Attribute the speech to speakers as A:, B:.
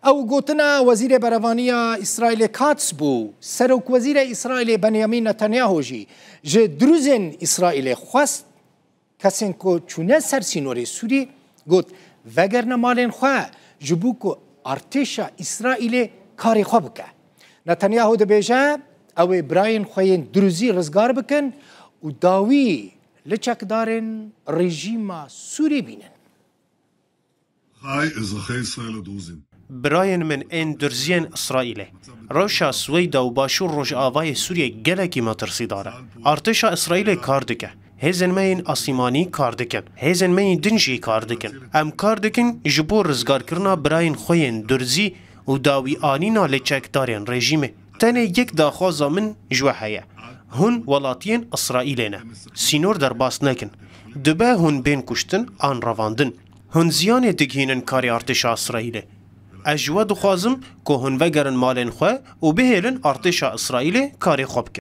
A: او گوتنا وزیر برهوانیا اسرائیل کاتس بو سروک وزیر اسرائیل بنیامین نتانیاهو جه دروزن اسرائیل خواست کسین کو چونه سرسینوری سوری گوت وگرنه مالین خواه جبو کو ارتشا اسرائیل کاری خواه بکه نتانیاهو ده بیجه او براین خوین دروزی رزگار بکن و داوی لچک دارن رژیم سوری بینن.
B: خای ازرخی اسرائیل و دوزین
C: براين من ان درزين اسرائيل روشا سويدا وباشور روج آوای سوریه گلکی ما ترسی داره ارتشا اسرائیل کار دکه هزن مین آسیمانی کار دکن هزن مین دنجی کار دکن ام کار دکن جبور رزگار کرنا براین خوین درزی و داوی آنینا لچک دارین رژیمه تنه یک داخوازا من جوه هیا هون ولاتین اسرائیلینه سینور در باس نکن دبه هون بین کشتن آن رواندن هون زیان دگهینن کاری ارتشا اسرائیله اجوا دخوازم که هون وگرن مالن خواه و بهیلن ارتشا اسرائیل کاری خوب